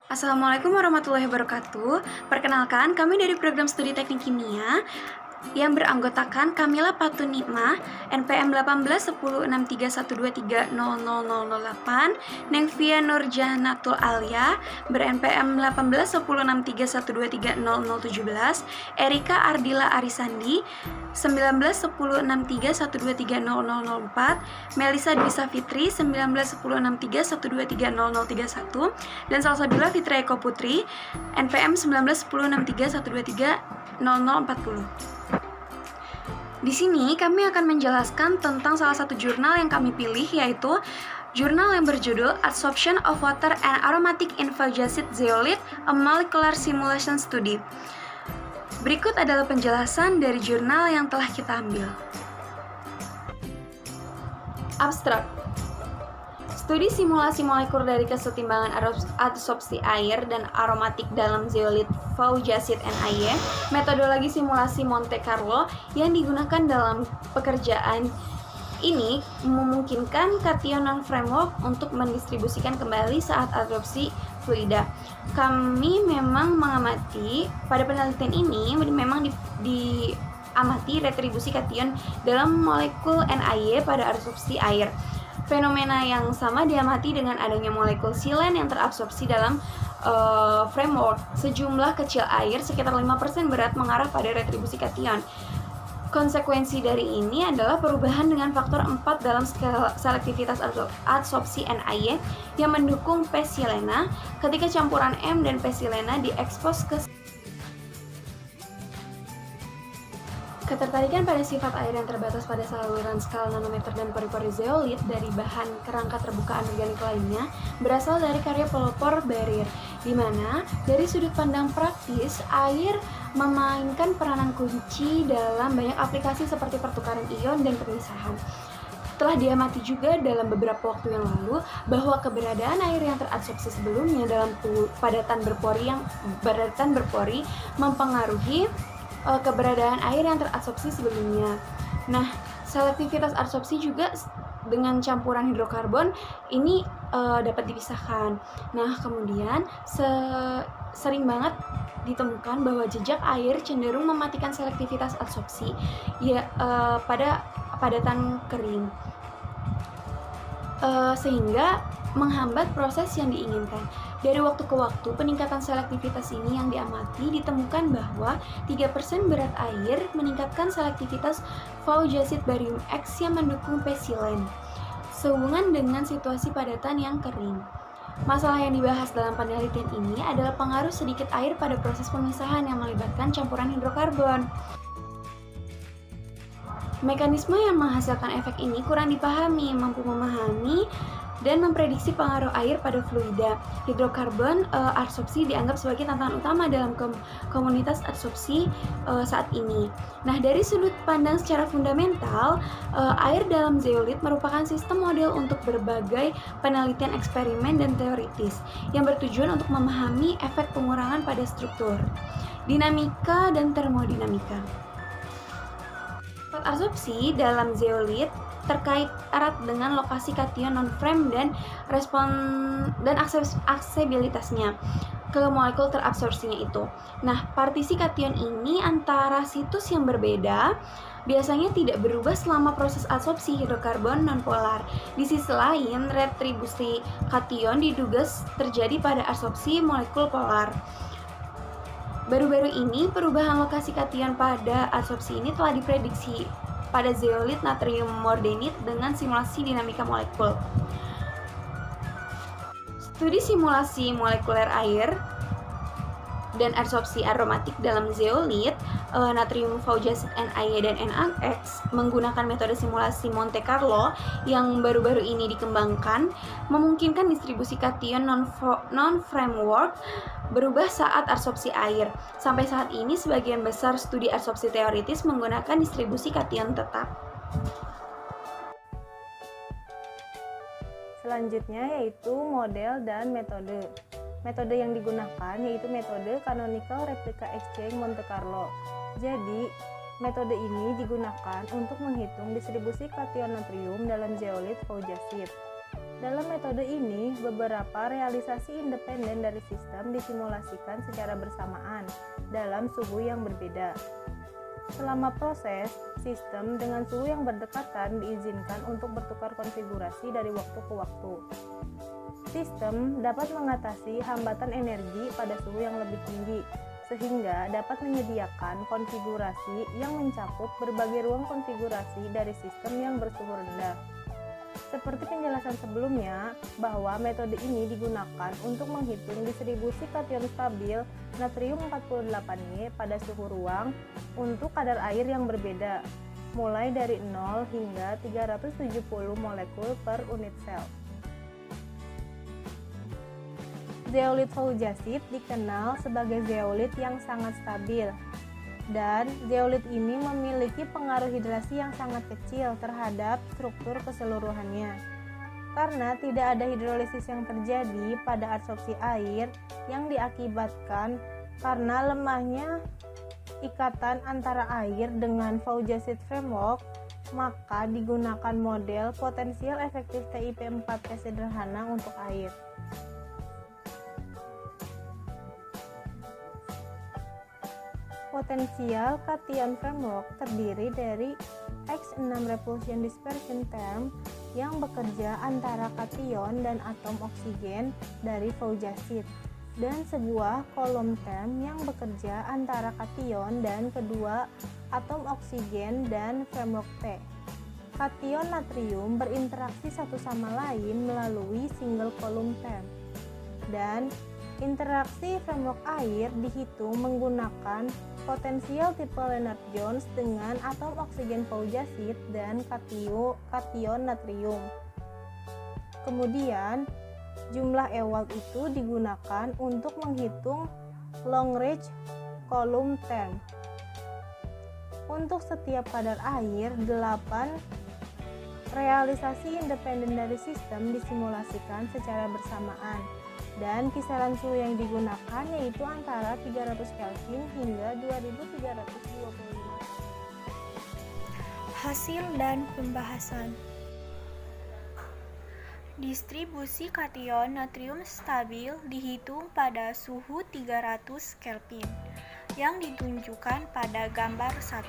Assalamualaikum warahmatullahi wabarakatuh. Perkenalkan, kami dari program studi teknik kimia yang beranggotakan Kamila Patunikmah, NPM 18106312300008, Nengvia Nurjahnatul Alia, ber-NPM 18106312300017, Erika Ardila Arisandi, 19106312300004, Melisa Dwi Safitri, 19106312300031, dan Salsabila Fitri Eko Putri, NPM 19106312300040. Di sini kami akan menjelaskan tentang salah satu jurnal yang kami pilih, yaitu jurnal yang berjudul Adsorption of Water and Aromatic in Faujasid Zeolite, a Molecular Simulation Study. Berikut adalah penjelasan dari jurnal yang telah kita ambil. Abstrak. Studi simulasi molekul dari kesetimbangan adsorpsi air dan aromatik dalam zeolit Faujasid NaY, metodologi simulasi Monte Carlo yang digunakan dalam pekerjaan ini memungkinkan kation non-framework untuk mendistribusikan kembali saat adsorpsi fluida. Kami memang mengamati, pada penelitian ini memang diamati retribusi kation dalam molekul NaY pada adsorpsi air. Fenomena yang sama diamati dengan adanya molekul silen yang terabsorpsi dalam framework. Sejumlah kecil air, sekitar 5% berat, mengarah pada retribusi kation. Konsekuensi dari ini adalah perubahan dengan faktor 4 dalam skala selektivitas adsorpsi NaY yang mendukung P silena ketika campuran M dan P silena diekspos ke. Ketertarikan pada sifat air yang terbatas pada saluran skala nanometer dan pori-pori zeolit dari bahan kerangka terbuka anorganik lainnya berasal dari karya pelopor Barrier, di mana dari sudut pandang praktis, air memainkan peranan kunci dalam banyak aplikasi seperti pertukaran ion dan pemisahan. Telah diamati juga dalam beberapa waktu yang lalu bahwa keberadaan air yang teradsorpsi sebelumnya dalam padatan berpori mempengaruhi keberadaan air yang teradsorpsi sebelumnya. Nah, selektivitas adsorpsi juga dengan campuran hidrokarbon ini dapat dipisahkan. Nah, kemudian sering banget ditemukan bahwa jejak air cenderung mematikan selektivitas adsorpsi pada padatan kering, sehingga menghambat proses yang diinginkan. Dari waktu ke waktu, peningkatan selektivitas ini yang diamati ditemukan bahwa 3% berat air meningkatkan selektivitas Faujasid barium X yang mendukung P silen, sehubungan dengan situasi padatan yang kering. Masalah yang dibahas dalam penelitian ini adalah pengaruh sedikit air pada proses pemisahan yang melibatkan campuran hidrokarbon. Mekanisme yang menghasilkan efek ini kurang dipahami, mampu memahami dan memprediksi pengaruh air pada fluida. Hidrokarbon adsorpsi dianggap sebagai tantangan utama dalam komunitas adsorpsi saat ini. Nah, dari sudut pandang secara fundamental, air dalam zeolit merupakan sistem model untuk berbagai penelitian eksperimen dan teoritis yang bertujuan untuk memahami efek pengurangan pada struktur, dinamika, dan termodinamika. Sifat adsorpsi dalam zeolit terkait erat dengan lokasi kation non-frame dan aksesibilitasnya ke molekul terabsorpsinya itu. Nah, partisi kation ini antara situs yang berbeda biasanya tidak berubah selama proses adsorpsi hidrokarbon nonpolar. Di sisi lain, retribusi kation diduga terjadi pada adsorpsi molekul polar. Baru-baru ini, perubahan lokasi kation pada adsorpsi ini telah diprediksi pada zeolit natrium mordenit dengan simulasi dinamika molekul. Studi simulasi molekuler air dan adsorpsi aromatik dalam zeolit natrium Faujasid NaY dan NaX menggunakan metode simulasi Monte Carlo yang baru-baru ini dikembangkan memungkinkan distribusi kation non-framework berubah saat adsorpsi air. Sampai saat ini sebagian besar studi adsorpsi teoritis menggunakan distribusi kation tetap. Selanjutnya yaitu model dan metode. Metode yang digunakan yaitu metode Canonical Replica Exchange Monte Carlo. Jadi, metode ini digunakan untuk menghitung distribusi kation natrium dalam zeolit Faujasid. Dalam metode ini, beberapa realisasi independen dari sistem disimulasikan secara bersamaan dalam suhu yang berbeda. Selama proses, sistem dengan suhu yang berdekatan diizinkan untuk bertukar konfigurasi dari waktu ke waktu. Sistem dapat mengatasi hambatan energi pada suhu yang lebih tinggi, sehingga dapat menyediakan konfigurasi yang mencakup berbagai ruang konfigurasi dari sistem yang bersuhu rendah. Seperti penjelasan sebelumnya, bahwa metode ini digunakan untuk menghitung distribusi kation stabil natrium 48Y pada suhu ruang untuk kadar air yang berbeda, mulai dari 0 hingga 370 molekul per unit sel. Zeolit Faujasit dikenal sebagai zeolit yang sangat stabil, dan zeolit ini memiliki pengaruh hidrasi yang sangat kecil terhadap struktur keseluruhannya. Karena tidak ada hidrolisis yang terjadi pada adsorpsi air yang diakibatkan karena lemahnya ikatan antara air dengan Faujasit framework, maka digunakan model potensial efektif TIP 4T sederhana untuk air. Potensial cation framework terdiri dari X6 repulsion dispersion term yang bekerja antara kation dan atom oksigen dari Faujasit, dan sebuah kolom term yang bekerja antara kation dan kedua atom oksigen dan framework T. Kation natrium berinteraksi satu sama lain melalui single column term, dan interaksi framework air dihitung menggunakan potensial tipe Lennard-Jones dengan atom oksigen Faujasit dan kation natrium. Kemudian, jumlah Ewald itu digunakan untuk menghitung long range column term. Untuk setiap kadar air, 8 realisasi independen dari sistem disimulasikan secara bersamaan, dan kisaran suhu yang digunakan yaitu antara 300 Kelvin hingga 2325. Hasil dan pembahasan. Distribusi kation natrium stabil dihitung pada suhu 300 Kelvin yang ditunjukkan pada gambar 1.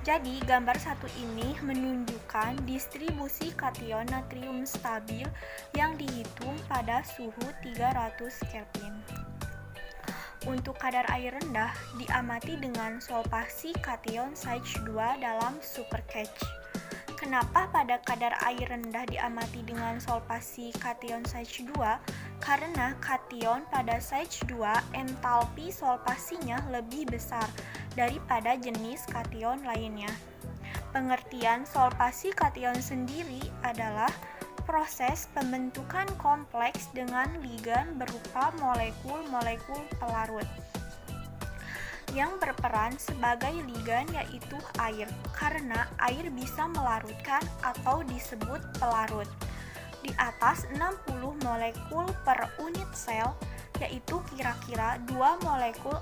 Jadi, gambar 1 ini menunjukkan distribusi kation natrium stabil yang dihitung pada suhu 300 Kelvin. Untuk kadar air rendah, diamati dengan solvasi kation Sage 2 dalam supercatch. Kenapa pada kadar air rendah diamati dengan solvasi kation Sage 2? Karena kation pada Sage 2 entalpi solvasinya lebih besar daripada jenis kation lainnya. Pengertian solvasi kation sendiri adalah proses pembentukan kompleks dengan ligan berupa molekul-molekul pelarut yang berperan sebagai ligan, yaitu air, karena air bisa melarutkan atau disebut pelarut di atas 60 molekul per unit sel, yaitu kira-kira 2 molekul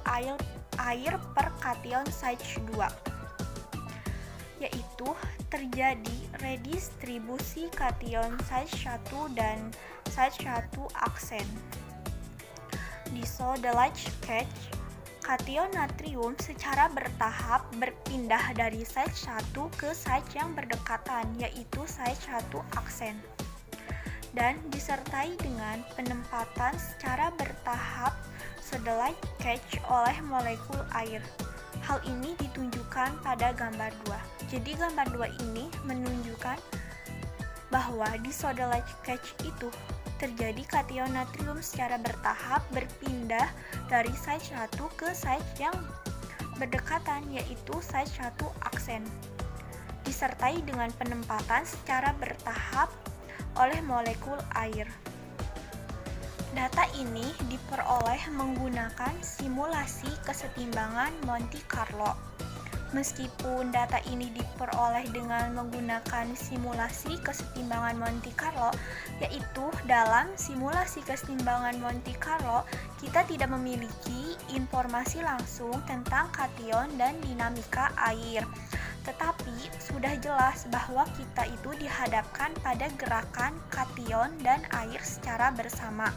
air per kation Sage 2, yaitu terjadi redistribusi kation Sage 1 dan Sage 1 aksen. Di Sodelage catch, kation natrium secara bertahap berpindah dari Sage 1 ke Sage yang berdekatan, yaitu Sage 1 aksen, dan disertai dengan penempatan secara bertahap Sodelage catch oleh molekul air. Hal ini ditunjukkan pada gambar 2. Jadi gambar 2 ini menunjukkan bahwa di Sodelage catch itu terjadi kation natrium secara bertahap berpindah dari Sage 1 ke Sage yang berdekatan, yaitu Sage 1 aksen, disertai dengan penempatan secara bertahap oleh molekul air. Data ini diperoleh menggunakan simulasi kesetimbangan Monte Carlo. Meskipun data ini diperoleh dengan menggunakan simulasi kesetimbangan Monte Carlo, yaitu dalam simulasi kesetimbangan Monte Carlo, kita tidak memiliki informasi langsung tentang kation dan dinamika air. Tetapi sudah jelas bahwa kita itu dihadapkan pada gerakan kation dan air secara bersama.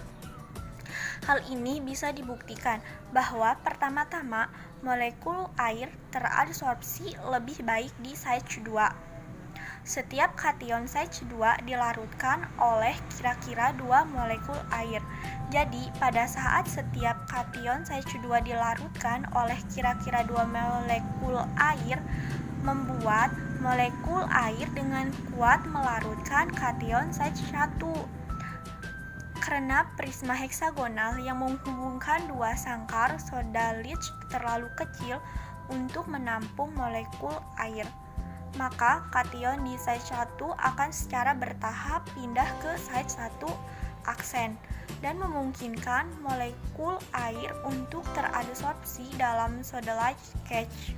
Hal ini bisa dibuktikan bahwa pertama-tama molekul air teradsorpsi lebih baik di stage 2. Setiap kation stage 2 dilarutkan oleh kira-kira 2 molekul air. Jadi, pada saat setiap kation stage 2 dilarutkan oleh kira-kira 2 molekul air, membuat molekul air dengan kuat melarutkan kation stage 1. Karena prisma heksagonal yang menghubungkan dua sangkar soda Litch terlalu kecil untuk menampung molekul air, maka kation di stage 1 akan secara bertahap pindah ke stage 1 aksen dan memungkinkan molekul air untuk teradsorpsi dalam soda Litch cage.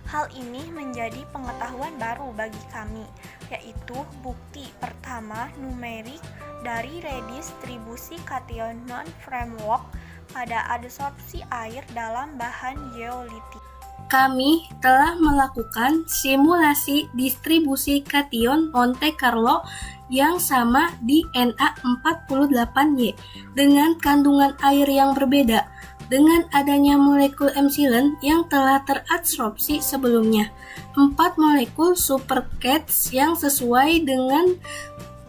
Hal ini menjadi pengetahuan baru bagi kami, yaitu bukti pertama numerik dari redistribusi kation non-framework pada adsorpsi air dalam bahan zeolitik. Kami telah melakukan simulasi distribusi kation Monte Carlo yang sama di Na48Y dengan kandungan air yang berbeda dengan adanya molekul epsilon yang telah teradsorpsi sebelumnya. 4 molekul supercates yang sesuai dengan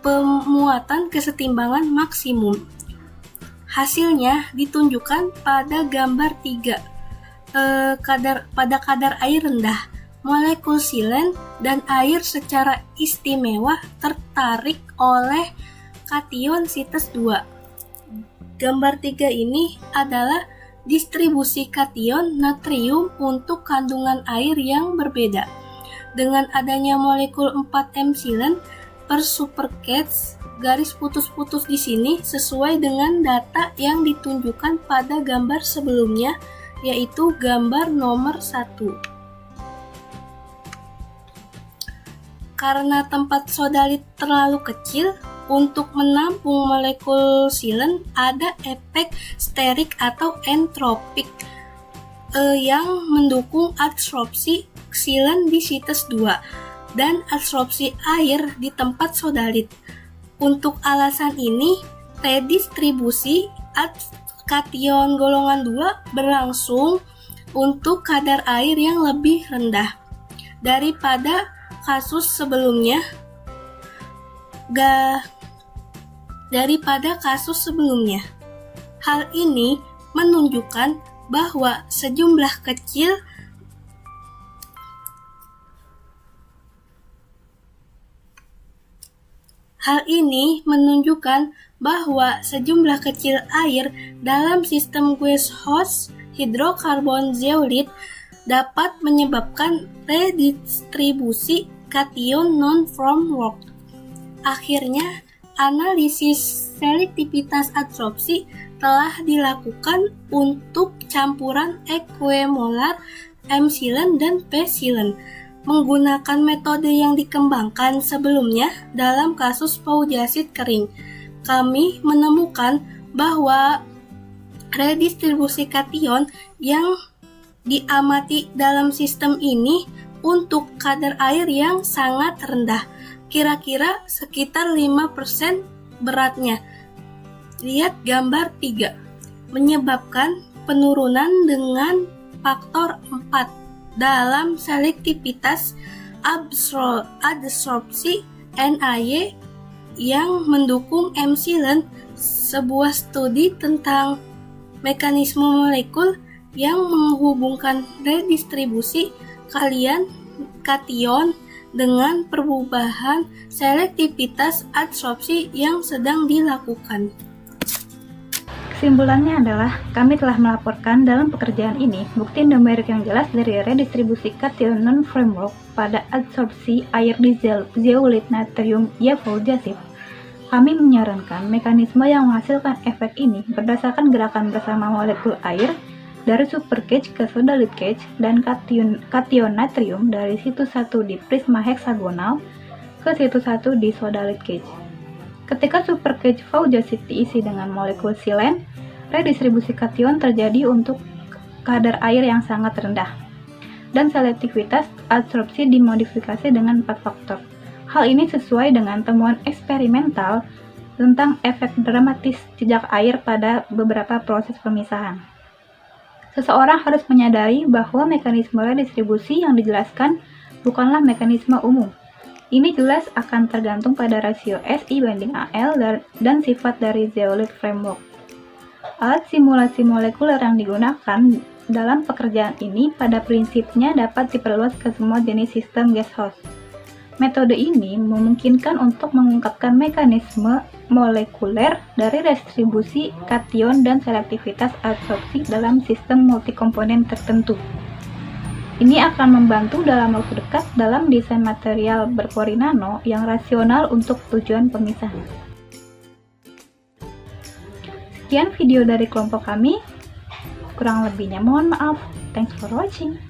pemuatan kesetimbangan maksimum. Hasilnya ditunjukkan pada gambar 3. Pada kadar air rendah, molekul silen dan air secara istimewa tertarik oleh kation CITES 2. Gambar 3 ini adalah distribusi kation natrium untuk kandungan air yang berbeda. Dengan adanya molekul 4 epsilon per supercates, garis putus-putus di sini sesuai dengan data yang ditunjukkan pada gambar sebelumnya, yaitu gambar nomor 1. Karena tempat sodalit terlalu kecil untuk menampung molekul silen, ada efek sterik atau entropik yang mendukung adsorpsi silen di CITES 2 dan adsorpsi air di tempat sodalit. Untuk alasan ini, redistribusi kation golongan 2 berlangsung untuk kadar air yang lebih rendah daripada kasus sebelumnya. Hal ini menunjukkan bahwa sejumlah kecil air dalam sistem gaseous hidrokarbon zeolit dapat menyebabkan redistribusi kation non-framework. Akhirnya, analisis selektivitas adsorpsi telah dilakukan untuk campuran equimolar epsilon dan epsilon menggunakan metode yang dikembangkan sebelumnya dalam kasus faujasid kering. Kami menemukan bahwa redistribusi kation yang diamati dalam sistem ini untuk kadar air yang sangat rendah, kira-kira sekitar 5% beratnya. Lihat gambar 3, menyebabkan penurunan dengan faktor 4 dalam selektivitas adsorpsi NaY yang mendukung epsilon. Sebuah studi tentang mekanisme molekul yang menghubungkan redistribusi kation dengan perubahan selektivitas adsorpsi yang sedang dilakukan. Kesimpulannya adalah, kami telah melaporkan dalam pekerjaan ini bukti numerik yang jelas dari redistribusi kation non-framework pada adsorpsi air di zeolit natrium faujasid. Kami menyarankan mekanisme yang menghasilkan efek ini berdasarkan gerakan bersama molekul air dari supercage ke sodalit cage dan kation natrium dari situs 1 di prisma heksagonal ke situs 1 di sodalit cage. Ketika supercage faujasid diisi dengan molekul silen, redistribusi kation terjadi untuk kadar air yang sangat rendah. dan selektivitas adsorpsi dimodifikasi dengan 4 faktor. Hal ini sesuai dengan temuan eksperimental tentang efek dramatis jejak air pada beberapa proses pemisahan. Seseorang harus menyadari bahwa mekanisme redistribusi yang dijelaskan bukanlah mekanisme umum. Ini jelas akan tergantung pada rasio SI banding AL dan sifat dari zeolite framework. Alat simulasi molekuler yang digunakan dalam pekerjaan ini pada prinsipnya dapat diperluas ke semua jenis sistem gas house. Metode ini memungkinkan untuk mengungkapkan mekanisme molekuler dari distribusi kation dan selektivitas adsorpsi dalam sistem multikomponen tertentu. Ini akan membantu dalam waktu dekat dalam desain material berpori nano yang rasional untuk tujuan pemisahan. Sekian video dari kelompok kami. Kurang lebihnya mohon maaf. Thanks for watching.